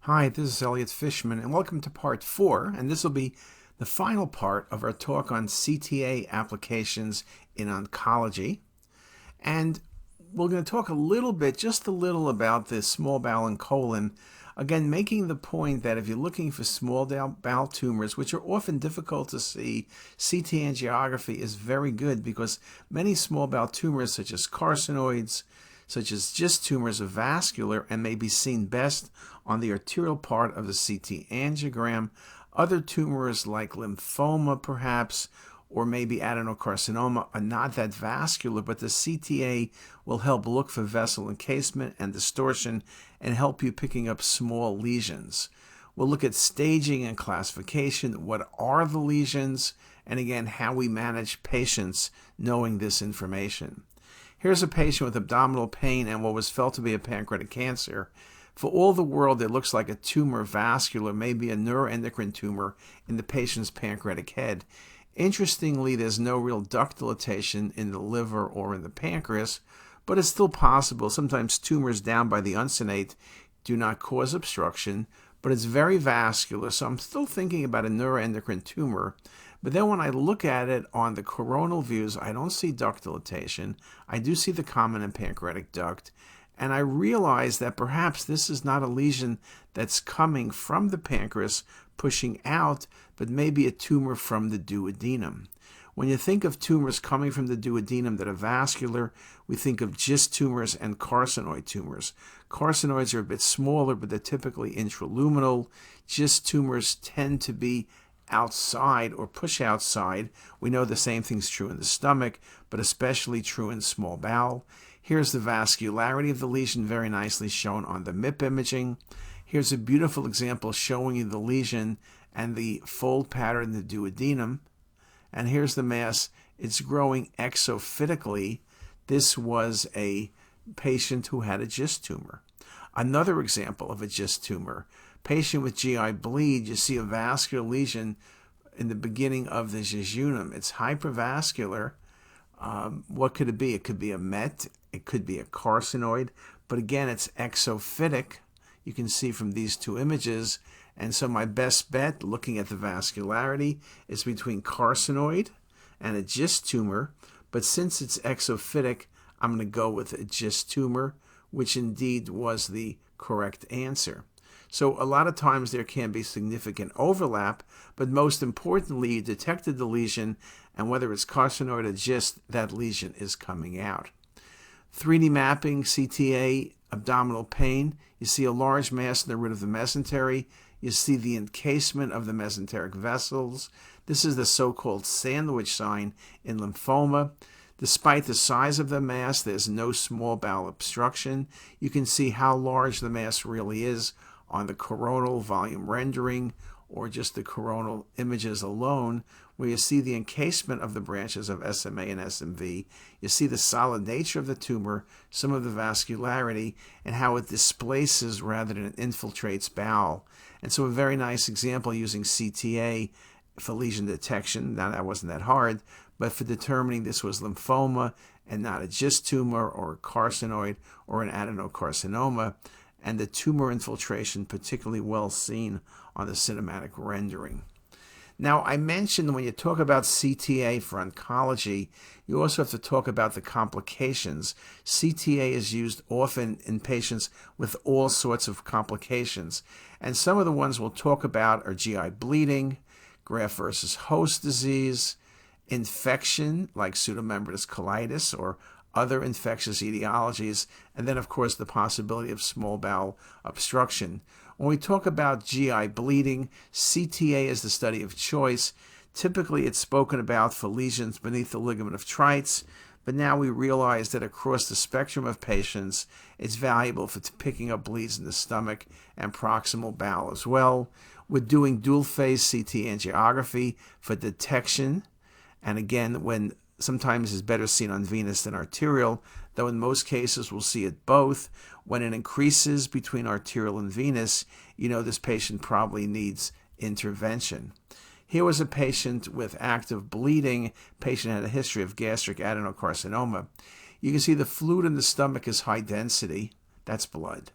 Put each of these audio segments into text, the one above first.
Hi, this is Elliot Fishman, and welcome to part 4, and this will be the final part of our talk on CTA applications in oncology. And we're going to talk a little bit, just a little, about the small bowel and colon. Again, making the point that if you're looking for small bowel tumors, which are often difficult to see, CT angiography is very good because many small bowel tumors, such as carcinoids, such as GIST tumors, are vascular and may be seen best on the arterial part of the CT angiogram. Other tumors like lymphoma, perhaps, or maybe adenocarcinoma are not that vascular, but the CTA will help look for vessel encasement and distortion and help you picking up small lesions. We'll look at staging and classification. What are the lesions? And again, how we manage patients knowing this information. Here's a patient with abdominal pain and what was felt to be a pancreatic cancer. For all the world, it looks like a tumor vascular, maybe a neuroendocrine tumor in the patient's pancreatic head. Interestingly, there's no real duct dilatation in the liver or in the pancreas, but it's still possible. Sometimes tumors down by the uncinate do not cause obstruction, but it's very vascular, so I'm still thinking about a neuroendocrine tumor. But then when I look at it on the coronal views, I don't see duct dilatation. I do see the common and pancreatic duct. And I realize that perhaps this is not a lesion that's coming from the pancreas pushing out, but maybe a tumor from the duodenum. When you think of tumors coming from the duodenum that are vascular, we think of GIST tumors and carcinoid tumors. Carcinoids are a bit smaller, but they're typically intraluminal. GIST tumors tend to be outside or push outside. We know the same thing's true in the stomach, but especially true in small bowel. Here's the vascularity of the lesion, very nicely shown on the MIP imaging. Here's a beautiful example showing you the lesion and the fold pattern in the duodenum. And here's the mass. It's growing exophytically. This was a patient who had a GIST tumor. Another example of a GIST tumor. Patient with GI bleed, you see a vascular lesion in the beginning of the jejunum. It's hypervascular. What could it be? It could be a MET. It could be a carcinoid. But again, it's exophytic. You can see from these two images. And so my best bet, looking at the vascularity, is between carcinoid and a GIST tumor. But since it's exophytic, I'm going to go with a GIST tumor, which indeed was the correct answer. So a lot of times there can be significant overlap, but most importantly, you detected the lesion, and whether it's carcinoid or GIST, that lesion is coming out. 3D mapping, CTA, abdominal pain. You see a large mass in the root of the mesentery. You see the encasement of the mesenteric vessels. This is the so-called sandwich sign in lymphoma. Despite the size of the mass, there's no small bowel obstruction. You can see how large the mass really is on the coronal volume rendering or just the coronal images alone, where you see the encasement of the branches of SMA and SMV. You see the solid nature of the tumor, some of the vascularity, and how it displaces rather than infiltrates bowel. And so a very nice example using CTA for lesion detection. Now, that wasn't that hard, but for determining this was lymphoma and not a GIST tumor or a carcinoid or an adenocarcinoma, and the tumor infiltration particularly well seen on the cinematic rendering. Now, I mentioned when you talk about CTA for oncology, you also have to talk about the complications. CTA is used often in patients with all sorts of complications, and some of the ones we'll talk about are GI bleeding, graft versus host disease, infection like pseudomembranous colitis or other infectious etiologies, and then, of course, the possibility of small bowel obstruction. When we talk about GI bleeding, CTA is the study of choice. Typically, it's spoken about for lesions beneath the ligament of Treitz, but now we realize that across the spectrum of patients, it's valuable for picking up bleeds in the stomach and proximal bowel as well. We're doing dual-phase CT angiography for detection, and again, when sometimes is better seen on venous than arterial, though in most cases we'll see it both. When it increases between arterial and venous, you know this patient probably needs intervention. Here was a patient with active bleeding. Patient had a history of gastric adenocarcinoma. You can see the fluid in the stomach is high density. That's blood.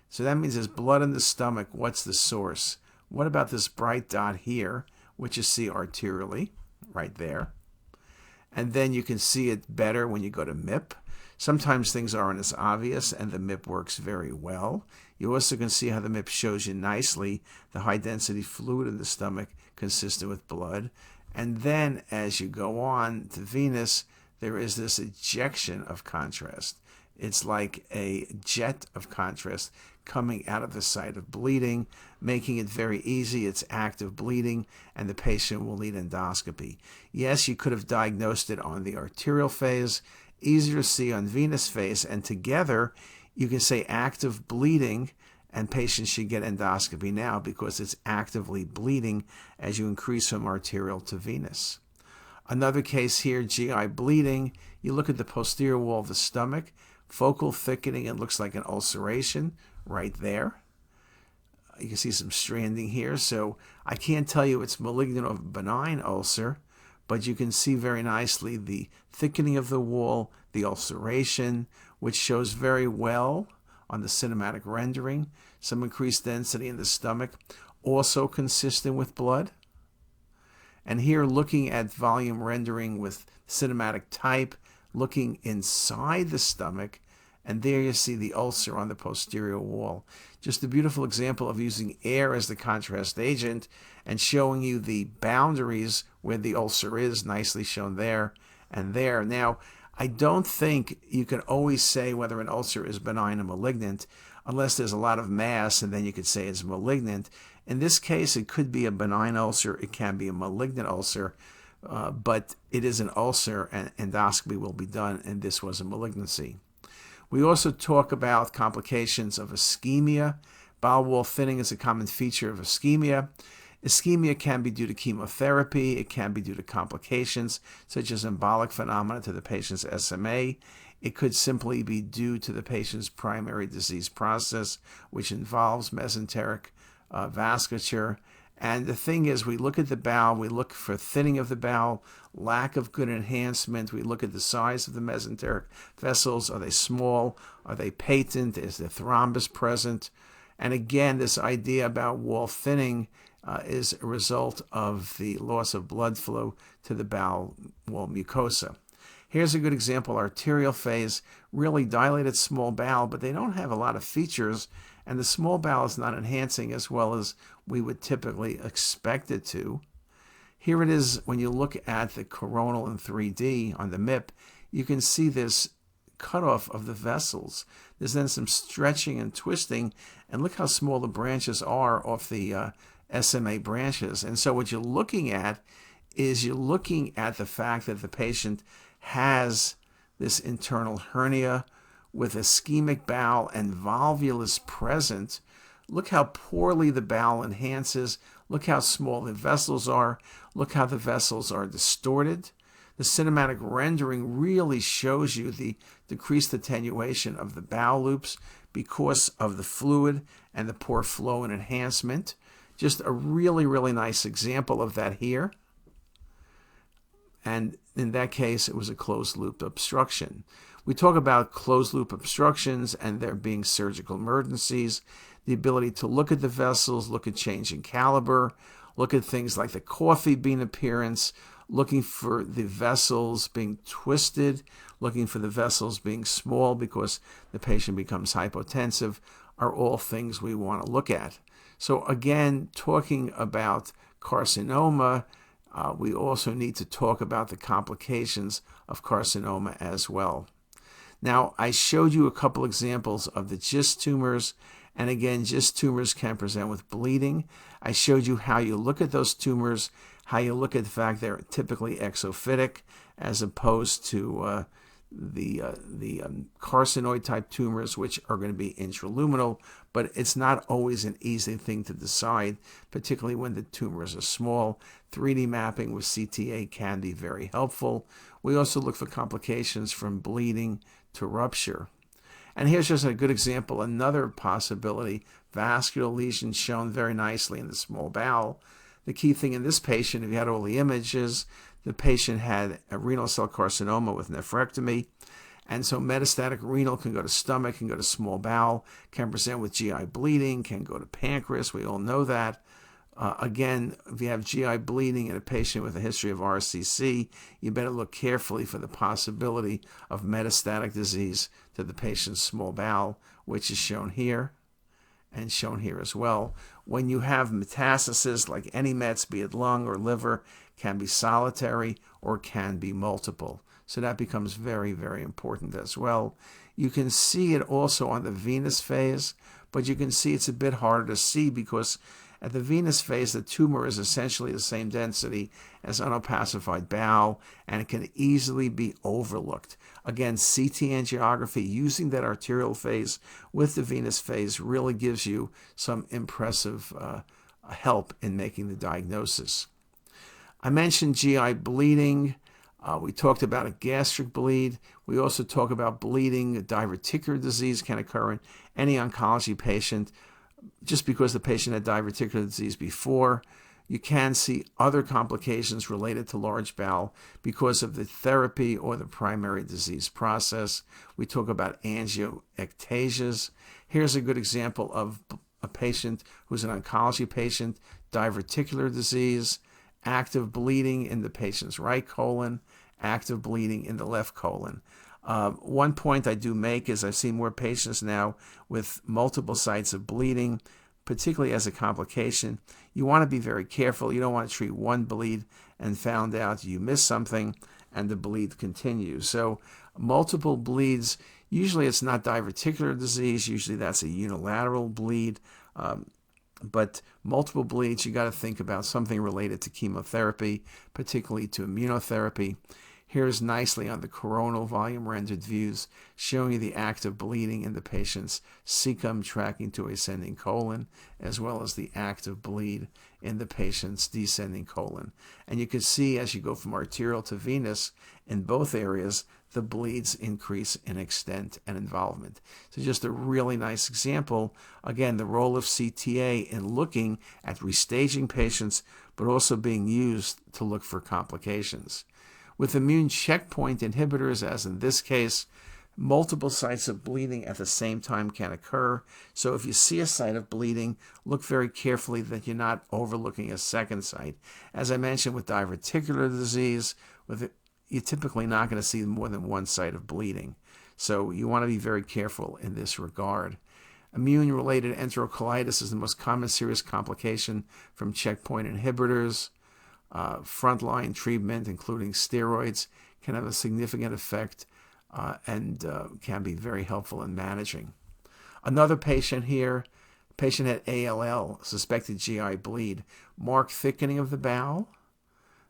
So that means there's blood in the stomach. What's the source? What about this bright dot here, which you see arterially, right there? And then you can see it better when you go to MIP. Sometimes things aren't as obvious, and the MIP works very well. You also can see how the MIP shows you nicely the high-density fluid in the stomach consistent with blood. And then as you go on to venous, there is this ejection of contrast. It's like a jet of contrast coming out of the site of bleeding, making it very easy. It's active bleeding, and the patient will need endoscopy. Yes, you could have diagnosed it on the arterial phase, easier to see on venous phase, and together you can say active bleeding, and patients should get endoscopy now because it's actively bleeding as you increase from arterial to venous. Another case here, GI bleeding. You look at the posterior wall of the stomach, focal thickening, it looks like an ulceration right there. You can see some stranding here, so I can't tell you it's malignant or benign ulcer, but you can see very nicely the thickening of the wall, the ulceration, which shows very well on the cinematic rendering, some increased density in the stomach, also consistent with blood. And here looking at volume rendering with cinematic type, looking inside the stomach, and there you see the ulcer on the posterior wall. Just a beautiful example of using air as the contrast agent and showing you the boundaries where the ulcer is, nicely shown there and there. Now, I don't think you can always say whether an ulcer is benign or malignant unless there's a lot of mass, and then you could say it's malignant. In this case, it could be a benign ulcer, it can be a malignant ulcer, but it is an ulcer and endoscopy will be done, and this was a malignancy. We also talk about complications of ischemia. Bowel wall thinning is a common feature of ischemia. Ischemia can be due to chemotherapy. It can be due to complications such as embolic phenomena to the patient's SMA. It could simply be due to the patient's primary disease process, which involves mesenteric vasculature. And the thing is, we look at the bowel, we look for thinning of the bowel, lack of good enhancement, we look at the size of the mesenteric vessels. Are they small? Are they patent? Is there thrombus present? And again, this idea about wall thinning is a result of the loss of blood flow to the bowel wall mucosa. Here's a good example, arterial phase, really dilated small bowel, but they don't have a lot of features, and the small bowel is not enhancing as well as we would typically expect it to. Here it is when you look at the coronal in 3D on the MIP, you can see this cutoff of the vessels. There's then some stretching and twisting, and look how small the branches are off the SMA branches. And so what you're looking at is you're looking at the fact that the patient has this internal hernia with ischemic bowel and volvulus present. Look how poorly the bowel enhances. Look how small the vessels are. Look how the vessels are distorted. The cinematic rendering really shows you the decreased attenuation of the bowel loops because of the fluid and the poor flow and enhancement. Just a really, really nice example of that here. And in that case, it was a closed-loop obstruction. We talk about closed-loop obstructions and there being surgical emergencies, the ability to look at the vessels, look at change in caliber, look at things like the coffee bean appearance, looking for the vessels being twisted, looking for the vessels being small because the patient becomes hypotensive, are all things we want to look at. So again, talking about carcinoma, we also need to talk about the complications of carcinoma as well. Now, I showed you a couple examples of the GIST tumors, and again, GIST tumors can present with bleeding. I showed you how you look at those tumors, how you look at the fact they're typically exophytic as opposed to the carcinoid type tumors, which are going to be intraluminal, but it's not always an easy thing to decide, particularly when the tumors are small. 3D mapping with CTA can be very helpful. We also look for complications from bleeding to rupture. And here's just a good example, another possibility, vascular lesions shown very nicely in the small bowel. The key thing in this patient, if you had all the images, the patient had a renal cell carcinoma with nephrectomy, And so metastatic renal can go to stomach, can go to small bowel, can present with GI bleeding, can go to pancreas. We all know that. Again, if you have GI bleeding in a patient with a history of RCC, you better look carefully for the possibility of metastatic disease to the patient's small bowel, which is shown here and shown here as well. When you have metastasis, like any mets, be it lung or liver, can be solitary or can be multiple. So that becomes very, very important as well. You can see it also on the venous phase, but you can see it's a bit harder to see because at the venous phase, the tumor is essentially the same density as unopacified bowel, and it can easily be overlooked. Again, CT angiography using that arterial phase with the venous phase really gives you some impressive help in making the diagnosis. I mentioned GI bleeding. We talked about a gastric bleed. We also talk about bleeding. Diverticular disease can occur in any oncology patient. Just because the patient had diverticular disease before, you can see other complications related to large bowel because of the therapy or the primary disease process. We talk about angioectasias. Here's a good example of a patient who's an oncology patient, diverticular disease, active bleeding in the patient's right colon, active bleeding in the left colon. One point I do make is I've seen more patients now with multiple sites of bleeding, particularly as a complication. You want to be very careful. You don't want to treat one bleed and found out you missed something and the bleed continues. So multiple bleeds, usually it's not diverticular disease. Usually that's a unilateral bleed. But multiple bleeds, you got to think about something related to chemotherapy, particularly to immunotherapy. Here's nicely on the coronal volume rendered views showing you the active bleeding in the patient's cecum tracking to ascending colon, as well as the active bleed in the patient's descending colon. And you can see as you go from arterial to venous, in both areas, the bleeds increase in extent and involvement. So just a really nice example, again, the role of CTA in looking at restaging patients, but also being used to look for complications. With immune checkpoint inhibitors, as in this case, multiple sites of bleeding at the same time can occur. So if you see a site of bleeding, look very carefully that you're not overlooking a second site. As I mentioned with diverticular disease, you're typically not going to see more than one site of bleeding. So you want to be very careful in this regard. Immune-related enterocolitis is the most common serious complication from checkpoint inhibitors. Frontline treatment, including steroids, can have a significant effect and can be very helpful in managing. Another patient here, patient had ALL, suspected GI bleed, marked thickening of the bowel.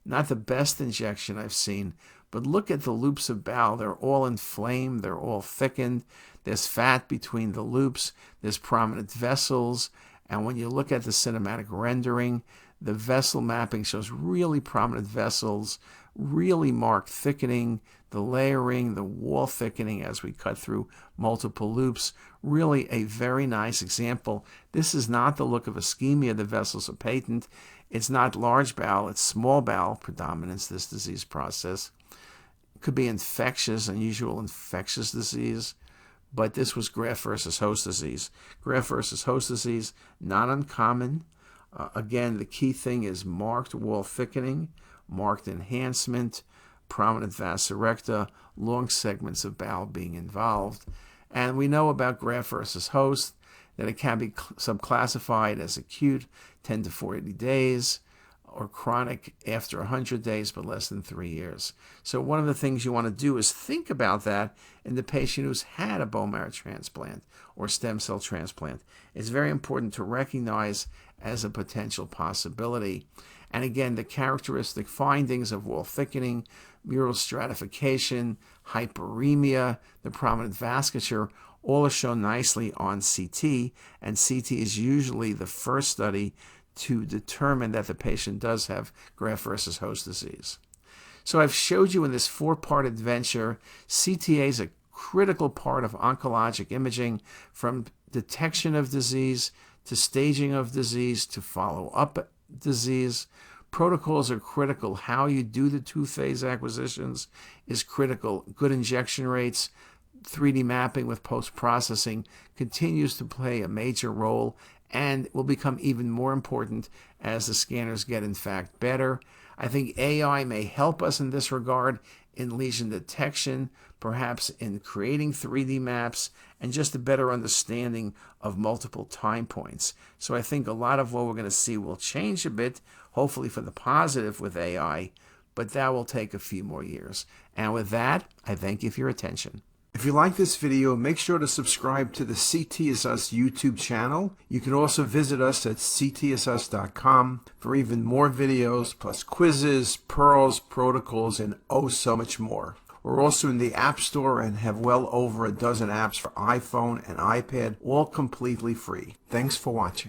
Not the best injection I've seen, but look at the loops of bowel. They're all inflamed. They're all thickened. There's fat between the loops. There's prominent vessels. And when you look at the cinematic rendering, the vessel mapping shows really prominent vessels, really marked thickening, the layering, the wall thickening as we cut through multiple loops. Really a very nice example. This is not the look of ischemia. The vessels are patent. It's not large bowel. It's small bowel predominates this disease process. It could be infectious, unusual infectious disease. But this was graft versus host disease. Graft versus host disease, not uncommon. Again, the key thing is marked wall thickening, marked enhancement, prominent vas recta, long segments of bowel being involved. And we know about graft versus host that it can be subclassified as acute, 10 to 40 days, or chronic after 100 days, but less than 3 years. So one of the things you want to do is think about that in the patient who's had a bone marrow transplant or stem cell transplant. It's very important to recognize as a potential possibility. And again, the characteristic findings of wall thickening, mural stratification, hyperemia, the prominent vasculature, all are shown nicely on CT, and CT is usually the first study to determine that the patient does have graft versus host disease. So I've showed you in this 4-part adventure, CTA is a critical part of oncologic imaging, from detection of disease to staging of disease to follow-up disease. Protocols are critical. How you do the two-phase acquisitions is critical. Good injection rates, 3D mapping with post-processing continues to play a major role and will become even more important as the scanners get, in fact, better. I think AI may help us in this regard in lesion detection, perhaps in creating 3D maps, and just a better understanding of multiple time points. So I think a lot of what we're going to see will change a bit, hopefully for the positive with AI, but that will take a few more years. And with that, I thank you for your attention. If you like this video, make sure to subscribe to the CTisus YouTube channel. You can also visit us at ctisus.com for even more videos, plus quizzes, pearls, protocols, and oh so much more. We're also in the App Store and have well over a dozen apps for iPhone and iPad, all completely free. Thanks for watching.